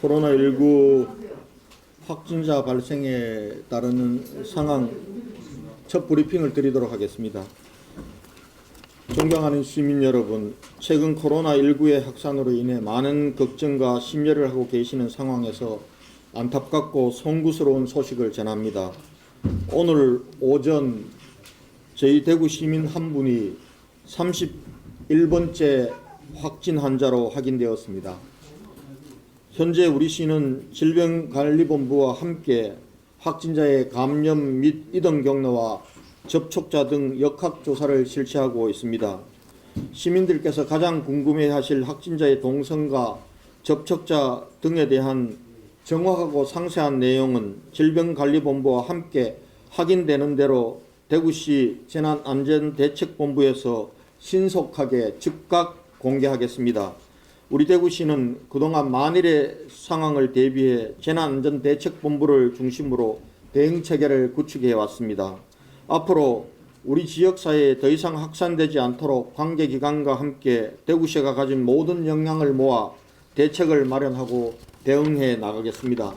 코로나19 확진자 발생에 따르는 상황 첫 브리핑을 드리도록 하겠습니다. 존경하는 시민 여러분, 최근 코로나19의 확산으로 인해 많은 걱정과 심려를 하고 계시는 상황에서 안타깝고 송구스러운 소식을 전합니다. 오늘 오전 저희 대구 시민 한 분이 31번째 확진 환자로 확인되었습니다. 현재 우리 시는 질병관리본부와 함께 확진자의 감염 및 이동 경로와 접촉자 등 역학조사를 실시하고 있습니다. 시민들께서 가장 궁금해하실 확진자의 동선과 접촉자 등에 대한 정확하고 상세한 내용은 질병관리본부와 함께 확인되는 대로 대구시 재난안전대책본부에서 신속하게 즉각 공개하겠습니다. 우리 대구시는 그동안 만일의 상황을 대비해 재난안전대책본부를 중심으로 대응체계를 구축해 왔습니다. 앞으로 우리 지역사회에 더 이상 확산되지 않도록 관계기관과 함께 대구시가 가진 모든 역량을 모아 대책을 마련하고 대응해 나가겠습니다.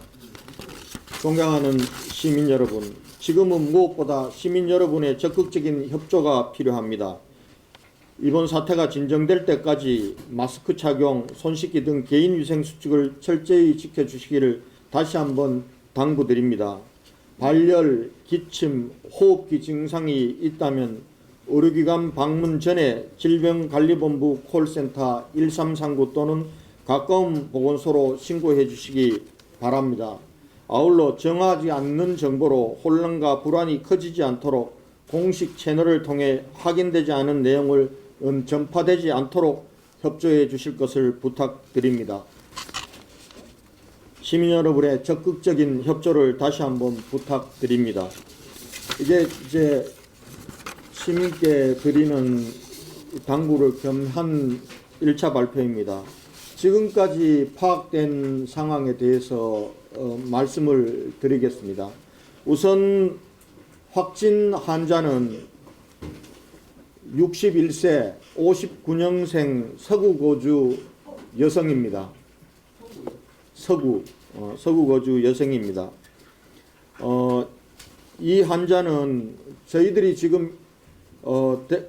존경하는 시민 여러분, 지금은 무엇보다 시민 여러분의 적극적인 협조가 필요합니다. 이번 사태가 진정될 때까지 마스크 착용, 손 씻기 등 개인위생수칙을 철저히 지켜주시기를 다시 한번 당부드립니다. 발열, 기침, 호흡기 증상이 있다면 의료기관 방문 전에 질병관리본부 콜센터 1339 또는 가까운 보건소로 신고해 주시기 바랍니다. 아울러 정하지 않는 정보로 혼란과 불안이 커지지 않도록 공식 채널을 통해 확인되지 않은 내용을 전파되지 않도록 협조해 주실 것을 부탁드립니다. 시민 여러분의 적극적인 협조를 다시 한번 부탁드립니다. 이제 시민께 드리는 당부를 겸한 1차 발표입니다. 지금까지 파악된 상황에 대해서 말씀을 드리겠습니다. 우선 확진 환자는 61세 59년생 서구 거주 여성입니다. 서구 거주 여성입니다. 이 환자는 저희들이 지금 어제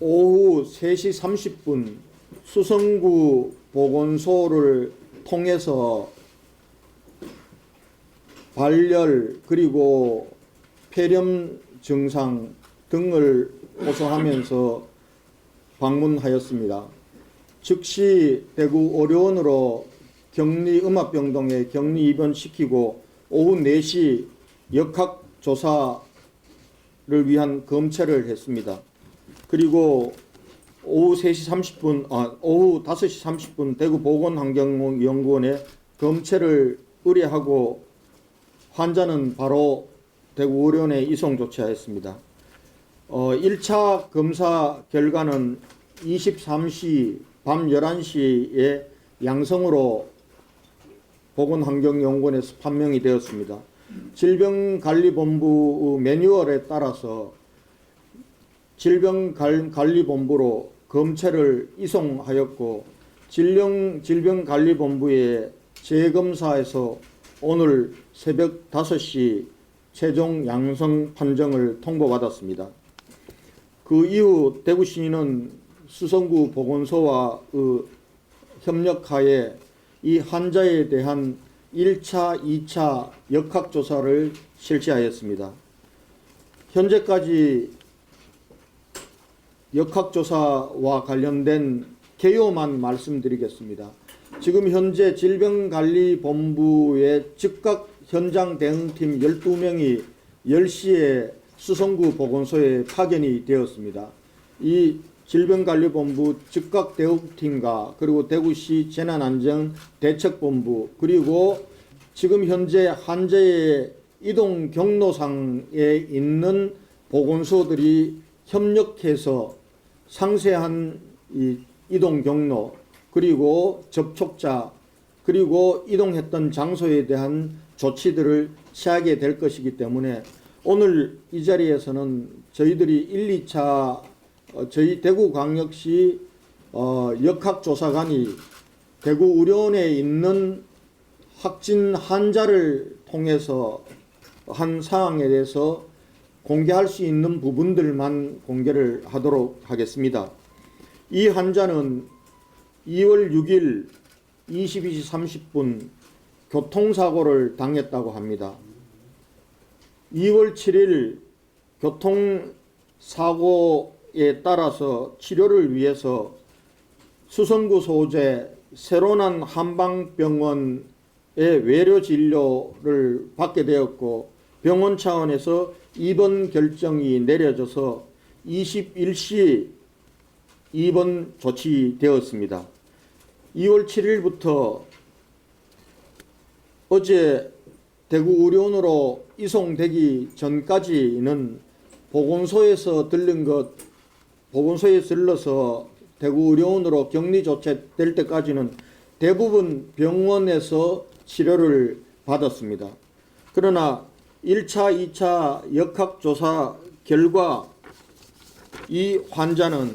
오후 3시 30분 수성구 보건소를 통해서 발열 그리고 폐렴 증상 등을 호소하면서 방문하였습니다. 즉시 대구 의료원으로 격리음압병동에 격리 입원시키고 오후 4시 역학조사를 위한 검체를 했습니다. 그리고 오후 5시 30분 대구 보건환경연구원에 검체를 의뢰하고 환자는 바로 대구 의료원에 이송 조치하였습니다. 1차 검사 결과는 23시 밤 11시에 양성으로 보건환경연구원에서 판명이 되었습니다. 질병관리본부 매뉴얼에 따라서 질병관리본부로 검체를 이송하였고 질병관리본부의 재검사에서 오늘 새벽 5시 최종 양성 판정을 통보받았습니다. 그 이후 대구시는 수성구 보건소와 협력하에 이 환자에 대한 1차, 2차 역학조사를 실시하였습니다. 현재까지 역학조사와 관련된 개요만 말씀드리겠습니다. 지금 현재 질병관리본부의 즉각 현장 대응팀 12명이 10시에 수성구 보건소에 파견이 되었습니다. 이 질병관리본부 즉각 대응팀과 그리고 대구시 재난안전대책본부 그리고 지금 현재 환자의 이동 경로상에 있는 보건소들이 협력해서 상세한 이 이동 경로 그리고 접촉자 그리고 이동했던 장소에 대한 조치들을 취하게 될 것이기 때문에 오늘 이 자리에서는 저희들이 1, 2차 저희 대구광역시 역학조사관이 대구 의료원에 있는 확진 환자를 통해서 한 사항에 대해서 공개할 수 있는 부분들만 공개를 하도록 하겠습니다. 이 환자는 2월 6일 22시 30분 교통사고를 당했다고 합니다. 2월 7일 교통사고에 따라서 치료를 위해서 수성구 소재 세로난 한방병원의 외래 진료를 받게 되었고 병원 차원에서 입원 결정이 내려져서 21시 입원 조치되었습니다. 2월 7일부터 어제 대구 의료원으로 이송되기 전까지는 보건소에서 들러서 대구 의료원으로 격리 조치될 때까지는 대부분 병원에서 치료를 받았습니다. 그러나 1차, 2차 역학조사 결과 이 환자는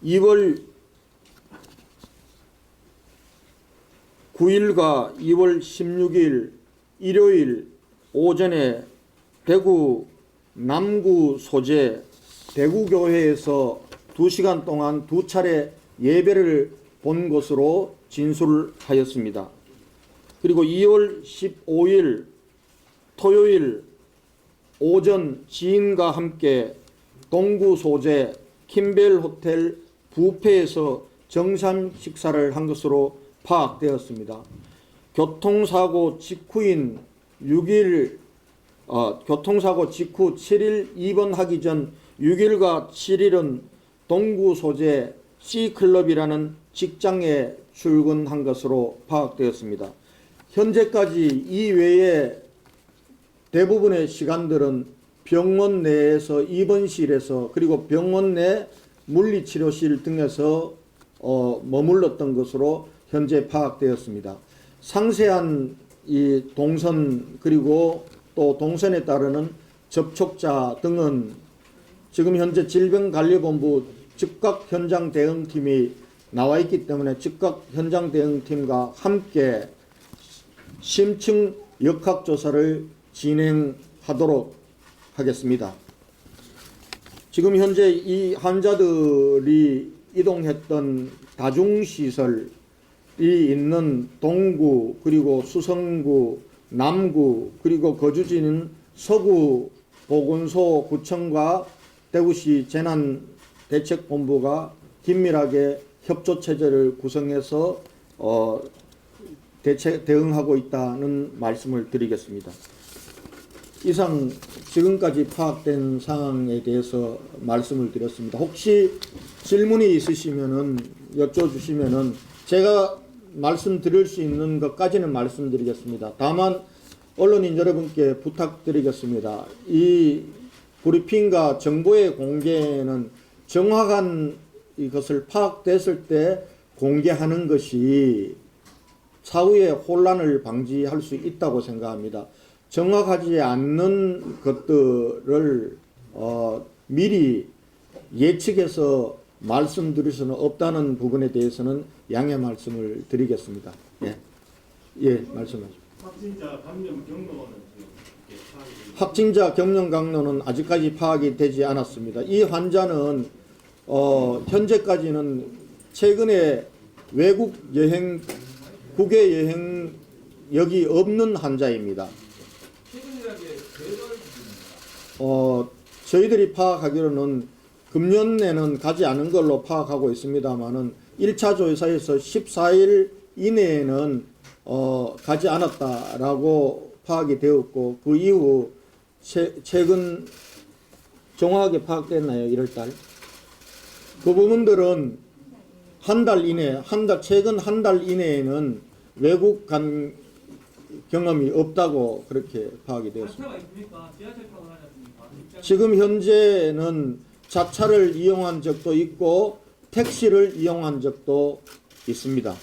2월 9일과 2월 16일 일요일 오전에 대구 남구 소재 대구교회에서 2시간 동안 2차례 예배를 본 것으로 진술하였습니다. 그리고 2월 15일 토요일 오전 지인과 함께 동구 소재 킴벨 호텔 뷔페에서 정산 식사를 한 것으로 파악되었습니다. 교통사고 직후인 6일 교통사고 직후 7일 입원하기 전 6일과 7일은 동구 소재 C클럽이라는 직장에 출근한 것으로 파악되었습니다. 현재까지 이 외에 대부분의 시간들은 병원 내에서 입원실에서 그리고 병원 내 물리치료실 등에서 머물렀던 것으로 현재 파악되었습니다. 상세한 이 동선 그리고 또 동선에 따르는 접촉자 등은 지금 현재 질병관리본부 즉각 현장 대응팀이 나와 있기 때문에 즉각 현장 대응팀과 함께 심층 역학조사를 진행하도록 하겠습니다. 지금 현재 이 환자들이 이동했던 다중시설이 있는 동구 그리고 수성구 남구 그리고 거주지는 서구 보건소 구청과 대구시 재난대책본부가 긴밀하게 협조체제를 구성해서 대응하고 있다는 말씀을 드리겠습니다. 이상 지금까지 파악된 상황에 대해서 말씀을 드렸습니다. 혹시 질문이 있으시면은 여쭤주시면은 제가 말씀드릴 수 있는 것까지는 말씀드리겠습니다. 다만 언론인 여러분께 부탁드리겠습니다. 이 브리핑과 정보의 공개는 정확한 이것을 파악됐을 때 공개하는 것이 차후에 혼란을 방지할 수 있다고 생각합니다. 정확하지 않는 것들을 미리 예측해서 말씀드릴 수는 없다는 부분에 대해서는 양해 말씀을 드리겠습니다. 예, 말씀하십시오. 확진자 감염 경로는 확진자 감염 경로는 아직까지 파악이 되지 않았습니다. 이 환자는 현재까지는 최근에 외국 여행, 국외 여행력이 없는 환자입니다. 저희들이 파악하기로는 금년에는 가지 않은 걸로 파악하고 있습니다만은 1차 조사에서 14일 이내에는 가지 않았다라고 파악이 되었고 그 이후 최근 정확하게 파악됐나요? 1월달 그 부분들은 한 달 이내 최근 한 달 이내에는 외국 간 경험이 없다고 그렇게 파악이 되었습니다. 지금 현재는 자차를 이용한 적도 있고 택시를 이용한 적도 있습니다.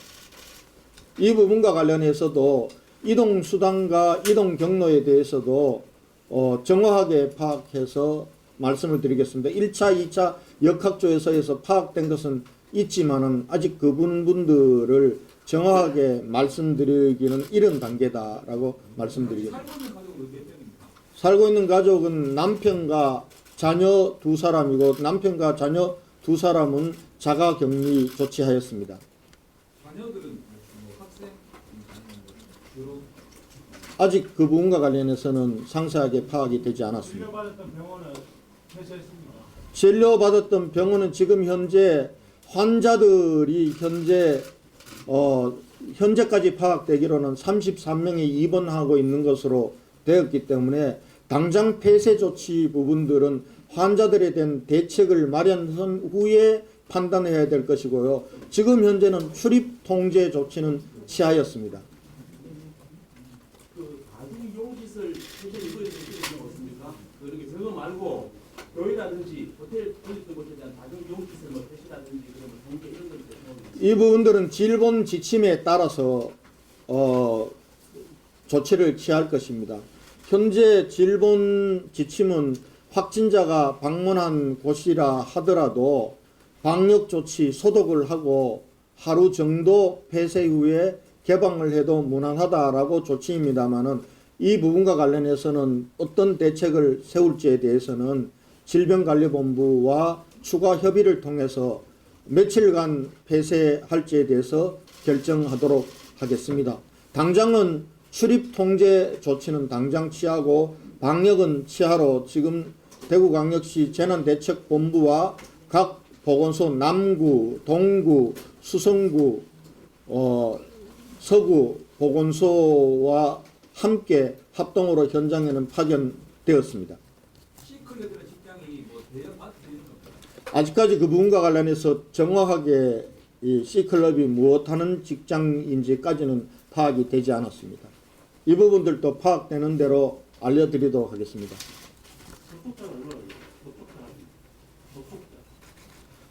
이 부분과 관련해서도 이동 수단과 이동 경로에 대해서도 정확하게 파악해서 말씀을 드리겠습니다. 1차, 2차 역학조사에서 파악된 것은 있지만은 아직 그분들을 정확하게 말씀드리기는 이른 단계다라고 말씀드리겠습니다. 살고 있는 가족은 남편과 자녀 2사람이고 남편과 자녀 2사람은 자가격리 조치하였습니다. 자녀들은 뭐 학생, 주로 아직 그 부분과 관련해서는 상세하게 파악이 되지 않았습니다. 진료받았던 병원은 폐쇄했습니다. 진료받았던 병원은 지금 현재 환자들이 현재까지 파악되기로는 33명이 입원하고 있는 것으로 되었기 때문에 당장 폐쇄 조치 부분들은 환자들에 대한 대책을 마련한 후에 판단해야 될 것이고요. 지금 현재는 출입 통제 조치는 취하였습니다. 그 가중이용시설 폐쇄 이거에 대해서 어떻게 없습니까? 그렇게 병원 말고 교회라든지 호텔 등등 곳에 대한 가중이용시설 뭐 폐쇄라든지 그런 통제 이런 것에 대해서 이 부분들은 질본 지침에 따라서 조치를 취할 것입니다. 현재 질본 지침은 확진자가 방문한 곳이라 하더라도 방역 조치 소독을 하고 하루 정도 폐쇄 후에 개방을 해도 무난하다라고 조치입니다만은 이 부분과 관련해서는 어떤 대책을 세울지에 대해서는 질병관리본부와 추가 협의를 통해서 며칠간 폐쇄할지에 대해서 결정하도록 하겠습니다. 당장은 출입 통제 조치는 당장 취하고 방역은 취하로 지금 대구광역시 재난대책본부와 각 보건소 남구, 동구, 수성구, 서구 보건소와 함께 합동으로 현장에는 파견되었습니다. C클럽이나 직장이 뭐 대형 마트 이런 겁니다. 아직까지 그 부분과 관련해서 정확하게 이 C클럽이 무엇하는 직장인지까지는 파악이 되지 않았습니다. 이 부분들도 파악되는 대로 알려드리도록 하겠습니다. 접촉자는 얼마나 돼요? 접촉자.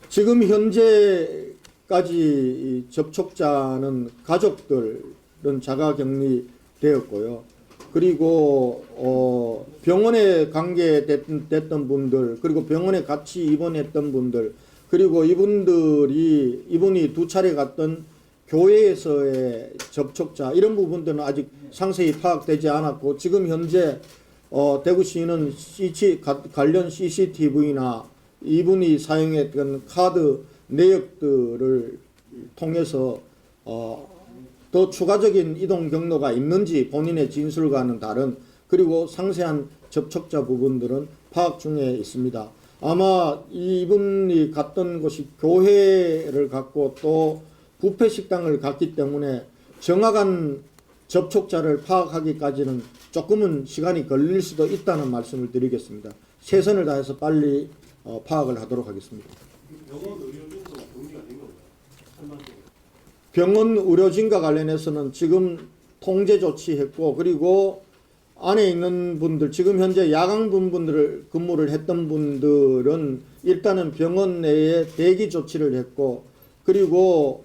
지금 현재까지 이 접촉자는 가족들은 자가격리 되었고요. 그리고 병원에 관계됐던 분들, 그리고 병원에 같이 입원했던 분들, 그리고 이분이 2차례 갔던 교회에서의 접촉자, 이런 부분들은 아직 상세히 파악되지 않았고, 지금 현재 대구시는 관련 CCTV나 이분이 사용했던 카드 내역들을 통해서 더 추가적인 이동 경로가 있는지 본인의 진술과는 다른, 그리고 상세한 접촉자 부분들은 파악 중에 있습니다. 아마 이분이 갔던 곳이 교회를 갔고 또 뷔페 식당을 갔기 때문에 정확한 접촉자를 파악하기까지는 조금은 시간이 걸릴 수도 있다는 말씀을 드리겠습니다. 최선을 다해서 빨리 파악을 하도록 하겠습니다. 병원 의료진도 격리가 된 건가요? 한마디로. 병원 의료진과 관련해서는 지금 통제 조치했고, 그리고 안에 있는 분들, 지금 현재 야간 분들을 근무를 했던 분들은 일단은 병원 내에 대기 조치를 했고, 그리고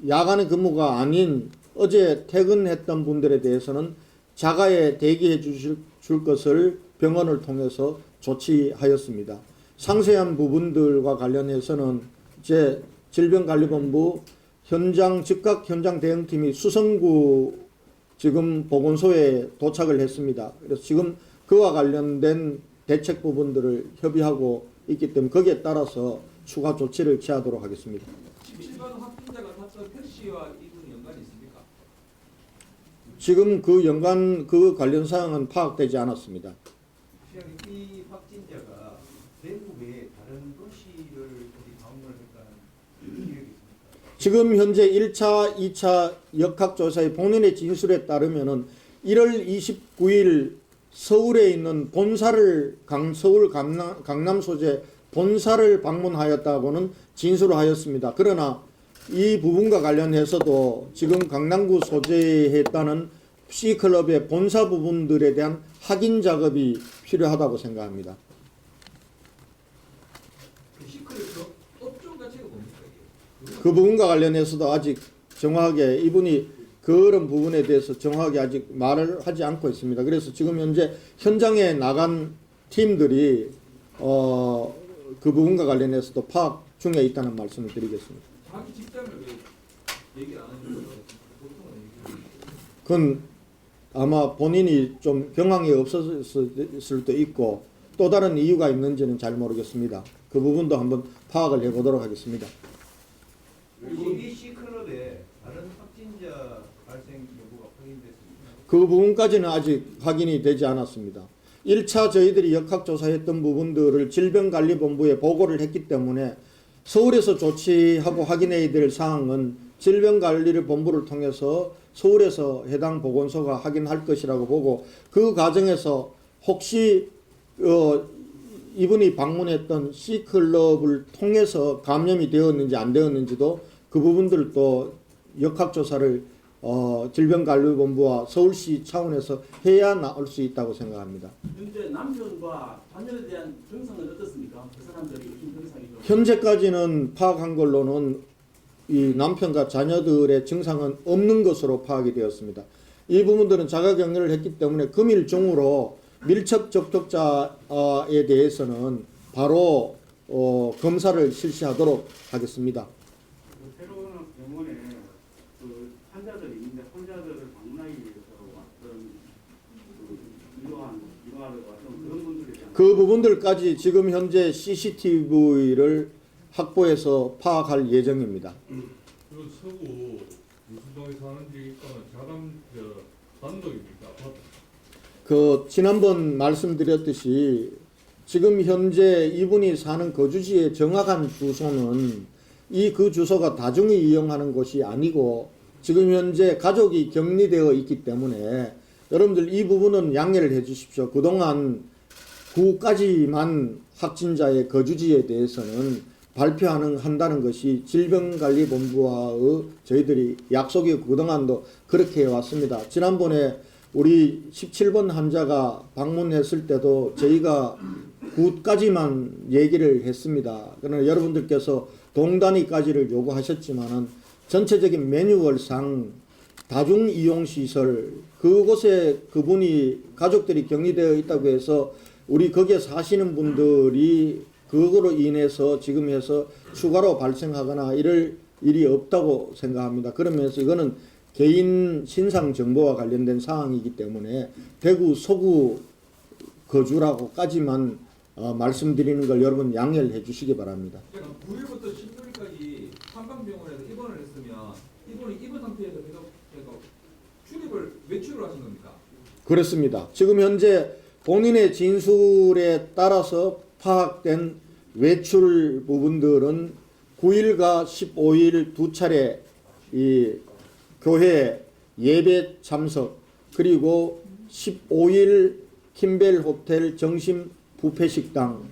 야간의 근무가 아닌 어제 퇴근했던 분들에 대해서는 자가에 대기해 줄 것을 병원을 통해서 조치하였습니다. 상세한 부분들과 관련해서는 이제 질병관리본부 즉각 현장 대응팀이 수성구 지금 보건소에 도착을 했습니다. 그래서 지금 그와 관련된 대책 부분들을 협의하고 있기 때문에 거기에 따라서 추가 조치를 취하도록 하겠습니다. 17번 확진자가 탔던 택시와 이분 연관이 있습니까? 지금 그 관련 사항은 파악되지 않았습니다. 시장님, 이 확진자가 대구 외에 다른 도시를 어디 방문을 했다는 기획이 있습니까? 지금 현재 1차, 2차 역학조사의 본인의 진술에 따르면은 1월 29일 서울에 있는 본사를 서울 강남 소재 본사를 방문하였다고는 진술을 하였습니다. 그러나 이 부분과 관련해서도 지금 강남구 소재에 했다는 C클럽의 본사 부분들에 대한 확인 작업이 필요하다고 생각합니다. 그 C클럽 업종 자체가 뭡니까? 이게? 그 부분과 관련해서도 아직 정확하게 이분이 그런 부분에 대해서 정확하게 아직 말을 하지 않고 있습니다. 그래서 지금 현장에 나간 팀들이 그 부분과 관련해서도 파악 중에 있다는 말씀을 드리겠습니다. 자기 직장을 왜 얘기를 안 하는 거예요? 보통은 얘기를 그건 아마 본인이 좀 경황이 없었을 수도 있고 또 다른 이유가 있는지는 잘 모르겠습니다. 그 부분도 한번 파악을 해보도록 하겠습니다. 그리고 이 C클럽에 다른 확진자 발생 여부가 확인됐습니다. 그 부분까지는 아직 확인이 되지 않았습니다. 1차 저희들이 역학조사했던 부분들을 질병관리본부에 보고를 했기 때문에 서울에서 조치하고 확인해야 될 사항은 질병관리본부를 통해서 서울에서 해당 보건소가 확인할 것이라고 보고 그 과정에서 혹시 이분이 방문했던 C클럽을 통해서 감염이 되었는지 안 되었는지도 그 부분들도 역학조사를 질병관리본부와 서울시 차원에서 해야 나올 수 있다고 생각합니다. 현재 남편과 자녀에 대한 증상은 어떻습니까? 그 사람들이 무슨 증상이 좀 현재까지는 파악한 걸로는 이 남편과 자녀들의 증상은 없는 것으로 파악이 되었습니다. 이 부분들은 자가격리를 했기 때문에 금일 중으로 밀접 접촉자에 대해서는 바로 검사를 실시하도록 하겠습니다. 새로운 병원에 그 환자들이 있는데 환자들을 방문하기 위해서 왔던 이러한 그런 분들에 대한 그 부분들까지 지금 현재 CCTV를 확보해서 파악할 예정입니다. 그 서구 무슨 동에 사는지 자감 단독입니까? 그 지난번 말씀드렸듯이 지금 현재 이분이 사는 거주지의 정확한 주소는 그 주소가 다중이 이용하는 곳이 아니고 지금 현재 가족이 격리되어 있기 때문에 여러분들 이 부분은 양해를 해 주십시오. 그동안 9까지만 확진자의 거주지에 대해서는 발표한다는 것이 질병관리본부와의 저희들이 약속이 그동안도 그렇게 해왔습니다. 지난번에 우리 17번 환자가 방문했을 때도 저희가 9까지만 얘기를 했습니다. 그러나 여러분들께서 동단위까지를 요구하셨지만은 전체적인 매뉴얼상 다중이용시설 그곳에 그분이 가족들이 격리되어 있다고 해서 우리 거기에 사시는 분들이 그거로 인해서 지금 해서 추가로 발생하거나 이럴 일이 없다고 생각합니다. 그러면서 이거는 개인 신상 정보와 관련된 사항이기 때문에 대구 서구 거주라고까지만 말씀드리는 걸 여러분 양해를 해 주시기 바랍니다. 그러니까 9일부터 16일까지 한강병원에서 입원을 했으면 이분이 입원 상태에서 계속 외출을 하신 겁니까? 그렇습니다. 지금 현재 본인의 진술에 따라서 파악된 외출 부분들은 9일과 15일 두 차례 이 교회 예배 참석 그리고 15일 킴벨 호텔 정심 뷔페 식당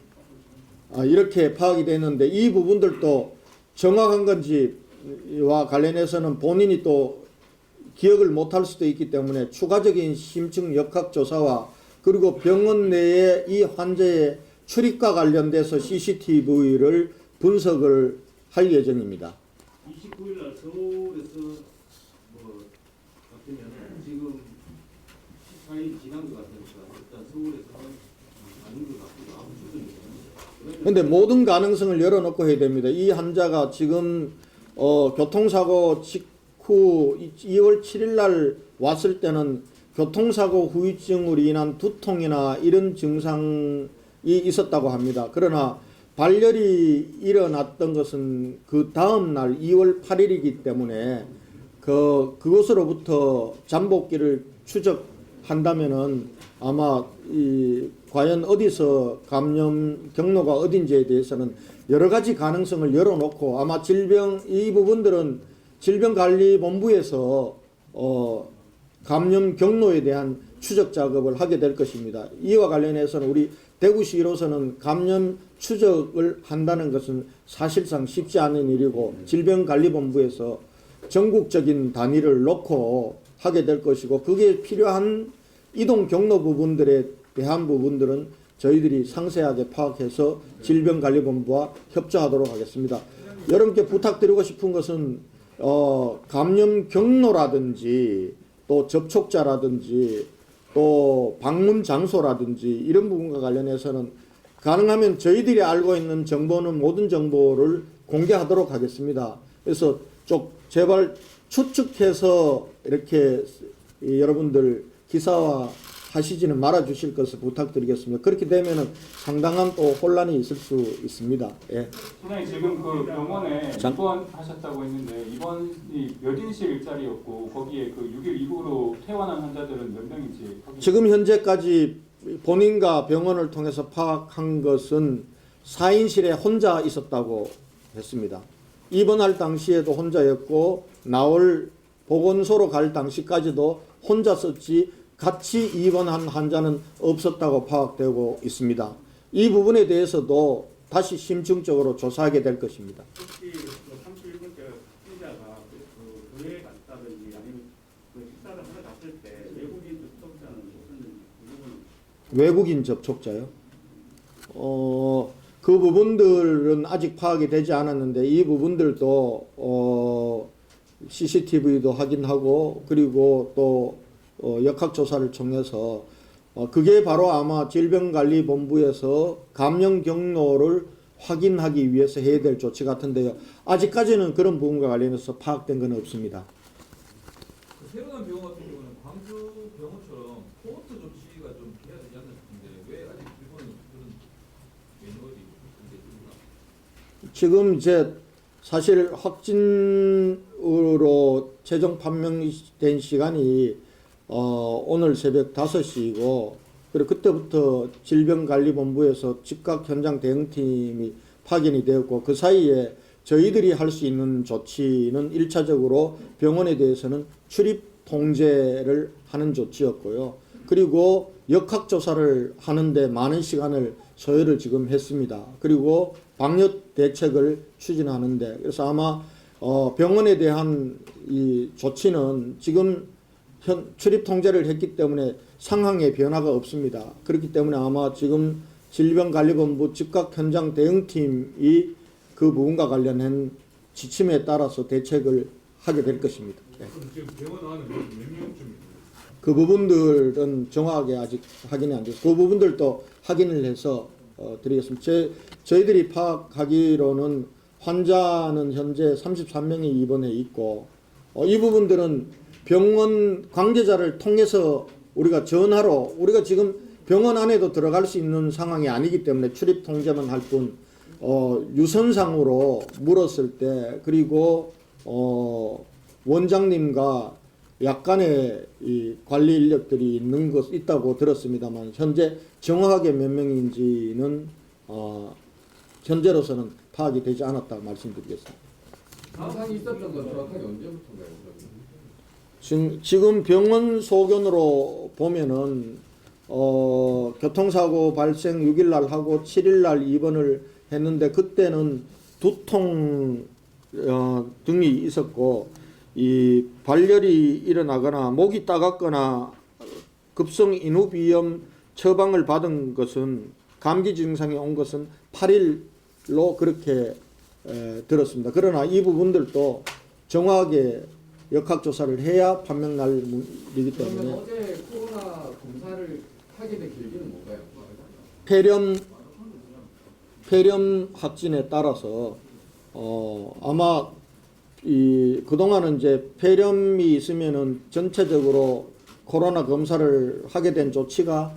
이렇게 파악이 되는데 이 부분들도 정확한 건지와 관련해서는 본인이 또 기억을 못할 수도 있기 때문에 추가적인 심층 역학조사와 그리고 병원 내에 이 환자의 출입과 관련돼서 CCTV를 분석을 할 예정입니다. 29일 날 서울에서 같으면 지금 14일 지난 것 같으니까 일단 서울에서 아닌 것 같기도 하고 주변이거든요. 그런데 모든 가능성을 열어놓고 해야 됩니다. 이 환자가 지금 교통사고 직후 2월 7일 날 왔을 때는 교통사고 후유증으로 인한 두통이나 이런 증상이 있었다고 합니다. 그러나 발열이 일어났던 것은 그 다음 날 2월 8일이기 때문에 그것으로부터 잠복기를 추적한다면은 아마 과연 어디서 감염 경로가 어딘지에 대해서는 여러 가지 가능성을 열어놓고 아마 이 부분들은 질병관리본부에서 감염 경로에 대한 추적 작업을 하게 될 것입니다. 이와 관련해서는 우리 대구시로서는 감염 추적을 한다는 것은 사실상 쉽지 않은 일이고 질병관리본부에서 전국적인 단위를 놓고 하게 될 것이고 그게 필요한 이동 경로 부분들에 대한 부분들은 저희들이 상세하게 파악해서 질병관리본부와 협조하도록 하겠습니다. 여러분께 부탁드리고 싶은 것은 감염 경로라든지 또 접촉자라든지 또 방문 장소라든지 이런 부분과 관련해서는 가능하면 저희들이 알고 있는 정보는 모든 정보를 공개하도록 하겠습니다. 그래서 제발 추측해서 이렇게 여러분들 기사화 하시지는 말아 주실 것을 부탁드리겠습니다. 그렇게 되면은 상당한 또 혼란이 있을 수 있습니다. 예. 시장님 지금 그 병원에 입원하셨다고 했는데 입원이 몇 인실짜리였고 거기에 그 6일 이후로 퇴원한 환자들은 몇 명인지 지금 현재까지 본인과 병원을 통해서 파악한 것은 4인실에 혼자 있었다고 했습니다. 입원할 당시에도 혼자였고 나올 보건소로 갈 당시까지도 혼자였지 같이 입원한 환자는 없었다고 파악되고 있습니다. 이 부분에 대해서도 다시 심층적으로 조사하게 될 것입니다. 혹시 그 31번째 환자가 그 교회에 갔다든지 아니면 그 식사를 하러 갔을 때 외국인 접촉자는 없었는지 그 부분은 외국인 접촉자요? 그 부분들은 아직 파악이 되지 않았는데 이 부분들도 CCTV도 확인하고 그리고 또 역학조사를 통해서 그게 바로 아마 질병관리본부에서 감염 경로를 확인하기 위해서 해야 될 조치 같은데요. 아직까지는 그런 부분과 관련해서 파악된 건 없습니다. 그 새로운 병원 같은 경우는 광주 병원처럼 코호트 조치가 좀 해야 되지 않나 싶은데 왜 아직 일본은 그런 매뉴얼이 있는지 지금 이제 사실 확진으로 최종 판명된 시간이 오늘 새벽 5시이고 그리고 그때부터 질병관리본부에서 즉각 현장 대응팀이 파견이 되었고 그 사이에 저희들이 할 수 있는 조치는 1차적으로 병원에 대해서는 출입 통제를 하는 조치였고요. 그리고 역학조사를 하는데 많은 시간을 소요를 지금 했습니다. 그리고 방역 대책을 추진하는데 그래서 아마 병원에 대한 이 조치는 지금 출입 통제를 했기 때문에 상황에 변화가 없습니다. 그렇기 때문에 아마 지금 질병관리본부 즉각 현장 대응팀이 그 부분과 관련한 지침에 따라서 대책을 하게 될 것입니다. 네. 그럼 지금 병원 안에 몇 명쯤입니까? 그 부분들은 정확하게 아직 확인이 안 돼서 그 부분들도 확인을 해서 드리겠습니다. 저희들이 파악하기로는 환자는 현재 33명이 입원해 있고 이 부분들은 병원 관계자를 통해서 우리가 전화로 우리가 지금 병원 안에도 들어갈 수 있는 상황이 아니기 때문에 출입 통제만 할 뿐 유선상으로 물었을 때 그리고 원장님과 약간의 이 관리 인력들이 있다고 들었습니다만 현재 정확하게 몇 명인지는 현재로서는 파악이 되지 않았다 말씀드리겠습니다. 증상이 있었던 건 정확하게 언제부터인가요? 지금 병원 소견으로 보면은 교통사고 발생 6일날 하고 7일날 입원을 했는데 그때는 두통 등이 있었고 이 발열이 일어나거나 목이 따갑거나 급성 인후비염 처방을 받은 것은 감기 증상이 온 것은 8일로 그렇게 들었습니다. 그러나 이 부분들도 정확하게 역학조사를 해야 판명날이기 때문에 그러면 어제 코로나 검사를 하게 된 계기는 뭔가요? 폐렴 확진에 따라서 아마 그동안은 이제 폐렴이 있으면은 전체적으로 코로나 검사를 하게 된 조치가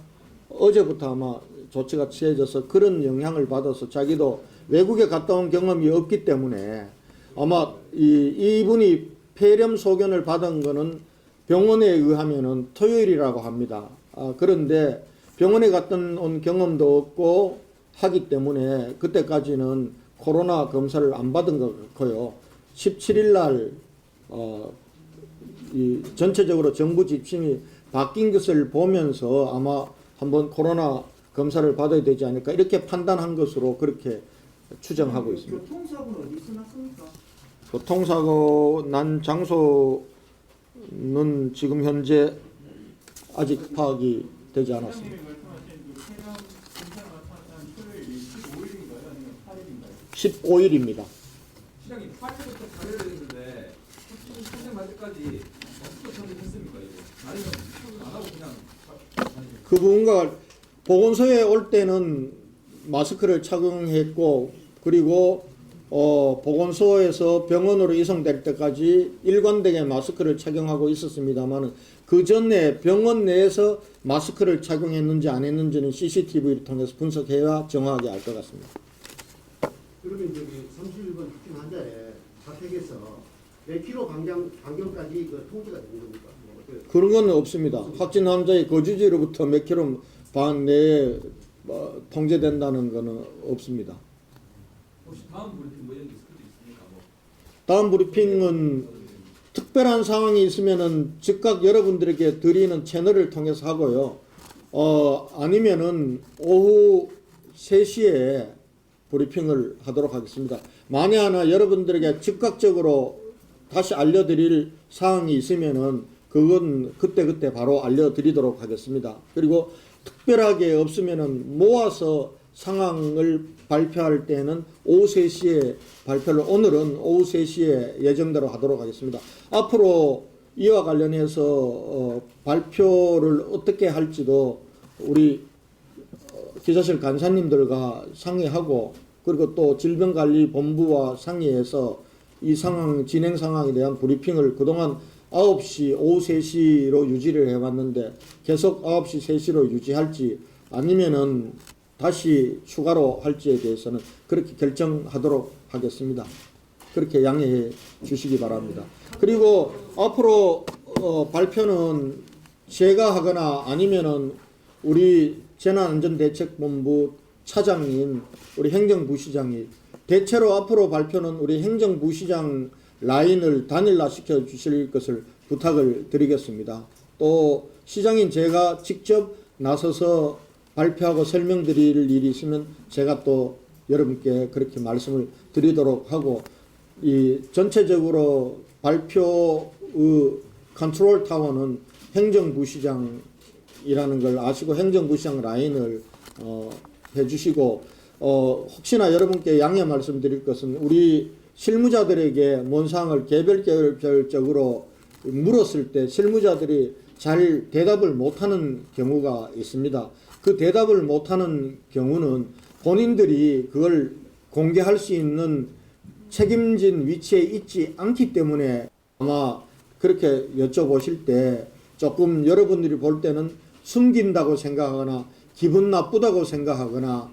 어제부터 아마 조치가 취해져서 그런 영향을 받아서 자기도 외국에 갔다 온 경험이 없기 때문에 아마 이분이 폐렴 소견을 받은 거는 병원에 의하면은 토요일이라고 합니다. 그런데 병원에 갔다 온 경험도 없고 하기 때문에 그때까지는 코로나 검사를 안 받은 것 같고요. 17일 날 전체적으로 정부 지침이 바뀐 것을 보면서 아마 한번 코로나 검사를 받아야 되지 않을까 이렇게 판단한 것으로 그렇게 추정하고 있습니다. 교통사고는 어디서 났습니까? 교통사고 난 장소는 지금 현재 아직 파악이 되지 않았습니다. 회장님이 말씀하신 그 폐렴 증상을 나타난 토요일이 15일인가요? 아니면 8일인가요? 15일입니다. 시장님 8일부터 발열을 했는데 그 부분과 보건소에 올 때는 마스크를 착용했고, 그리고 보건소에서 병원으로 이송될 때까지 일관되게 마스크를 착용하고 있었습니다만, 그 전에 병원 내에서 마스크를 착용했는지 안 했는지는 CCTV를 통해서 분석해야 정확하게 알 것 같습니다. 그러면 저기 31번 확진 환자의 자택에서 몇 킬로 반경까지 그 통제가 되는 겁니까? 뭐 어때요? 그런 건 없습니다. 확진 환자의 거주지로부터 몇 킬로 반 내에 통제된다는 것은 없습니다. 혹시 다음 브리핑 뭐 이런 게 있을 수도 있습니까? 뭐. 다음 브리핑은 특별한 상황이 있으면은 즉각 여러분들에게 드리는 채널을 통해서 하고요. 아니면은 오후 3시에 브리핑을 하도록 하겠습니다. 만에 하나 여러분들에게 즉각적으로 다시 알려드릴 사항이 있으면은 그건 그때그때 바로 알려드리도록 하겠습니다. 그리고 특별하게 없으면은 모아서 상황을 발표할 때는 오후 3시에 발표를, 오늘은 오후 3시에 예정대로 하도록 하겠습니다. 앞으로 이와 관련해서 발표를 어떻게 할지도 우리 기자실 간사님들과 상의하고, 그리고 또 질병관리본부와 상의해서 이 상황, 진행 상황에 대한 브리핑을 그동안 9시, 오후 3시로 유지를 해왔는데 계속 9시, 3시로 유지할지 아니면은 다시 추가로 할지에 대해서는 그렇게 결정하도록 하겠습니다. 그렇게 양해해 주시기 바랍니다. 그리고 앞으로 발표는 제가 하거나 아니면은 우리 재난안전대책본부 차장님, 우리 행정부시장이, 대체로 앞으로 발표는 우리 행정부시장 라인을 단일화 시켜 주실 것을 부탁을 드리겠습니다. 또 시장인 제가 직접 나서서 발표하고 설명드릴 일이 있으면 제가 또 여러분께 그렇게 말씀을 드리도록 하고, 이 전체적으로 발표의 컨트롤 타워는 행정부시장이라는 걸 아시고 행정부시장 라인을 해주시고, 혹시나 여러분께 양해 말씀드릴 것은 우리 실무자들에게 뭔 사항을 개별적으로 물었을 때 실무자들이 잘 대답을 못하는 경우가 있습니다. 그 대답을 못하는 경우는 본인들이 그걸 공개할 수 있는 책임진 위치에 있지 않기 때문에 아마 그렇게 여쭤보실 때 조금 여러분들이 볼 때는 숨긴다고 생각하거나 기분 나쁘다고 생각하거나